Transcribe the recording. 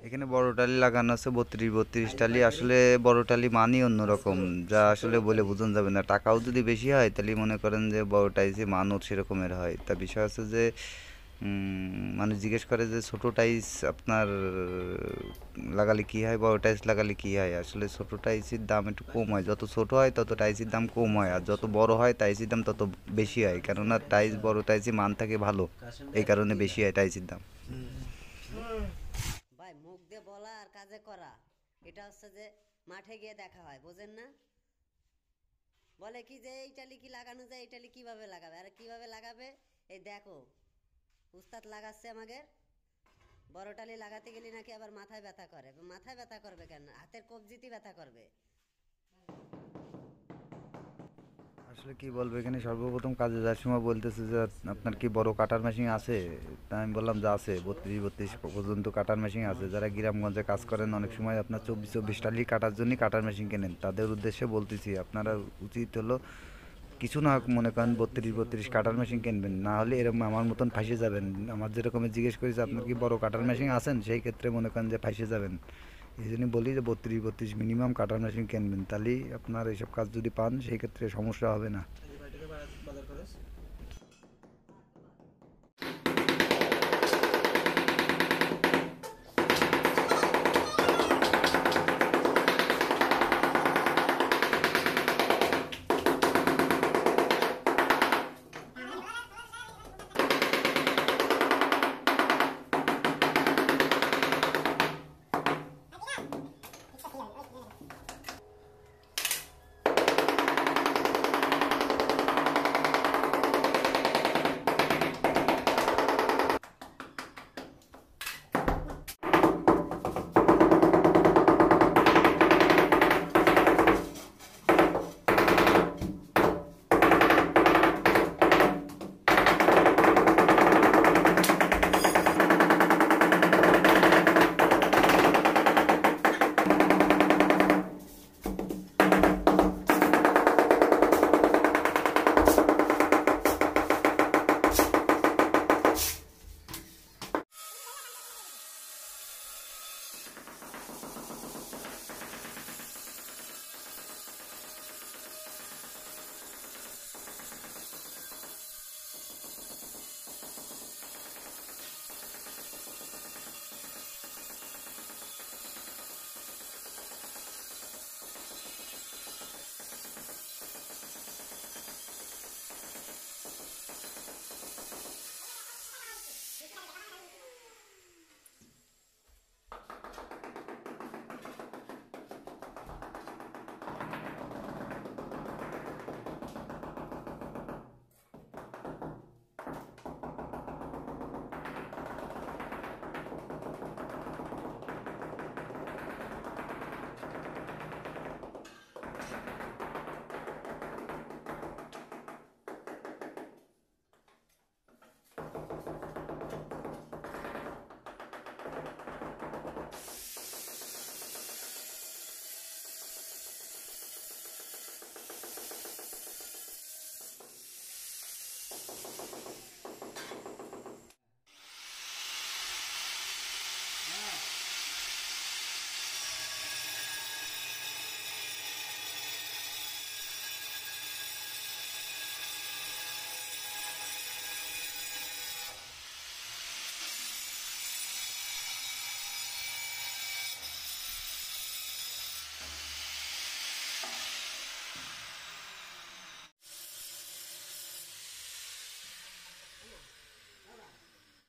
এখানে বড় টালি লাগানো আছে 32 টালি। আসলে বড় টালি মানই অন্যরকম, যা আসলে বলে বোঝানো যাবে না। টাকাও যদি বেশি হয় তাহলে মনে করেন যে বড় টাইসে মানও সেরকমের হয়। তা বিষয় আছে যে মানুষ জিজ্ঞেস করে যে ছোট টাইস আপনার লাগালে কি হয়, বড় টাইস লাগালে কি হয়। আসলে ছোট টাইসের দাম একটু কম হয়, যত ছোট হয় তত টাইসের দাম কম হয়, আর যত বড় হয় টাইসের দাম তত বেশি হয়। কেননা টাইস বড় টাইসে মান থাকে ভালো, এই কারণে বেশি হয় টাইসের দাম। ভাই মুখ দিয়ে বলা আর কাজে করা এটা হচ্ছে যে মাঠে গিয়ে দেখা হয়, বোঝেন না? বলে কি যে এই টালি কি লাগানো যায়, এই টালি কিভাবে লাগাবে, আর কিভাবে লাগাবে এই দেখো উস্তাদ লাগাচ্ছে আমাকে। বড় টালি লাগাতে গেলে নাকি আবার মাথায় ব্যথা করে। মাথায় ব্যথা করবে কেন, হাতের কবজিতে ব্যথা করবে। আসলে কি বলবো, এখানে সর্বপ্রথম কাজে যাওয়ার সময় বলতেছে যে আপনার কি বড় কাটার মেশিন আছে। তা আমি বললাম যে আছে, 32 পর্যন্ত কাটার মেশিন আছে। যারা গ্রামগঞ্জে কাজ করেন অনেক সময় আপনার 24 টালি কাটার জন্য কাটার মেশিন কেনেন, তাদের উদ্দেশ্যে বলতেছি আপনারা উচিত হলো কিছু না হোক মনে করেন 32 কাটার মেশিন কিনবেন, না হলে এরকম আমার মতন ফাঁসে যাবেন। আমার যেরকমের জিজ্ঞেস করেছে আপনার কি বড় কাটার মেশিন আছেন, সেই ক্ষেত্রে মনে করেন যে ফাঁসে যাবেন। এই জন্যই বলি যে 32 মিনিমাম কাটার মেশিন কিনবেন, তাহলেই আপনার এইসব কাজ যদি পান সেই ক্ষেত্রে সমস্যা হবে না।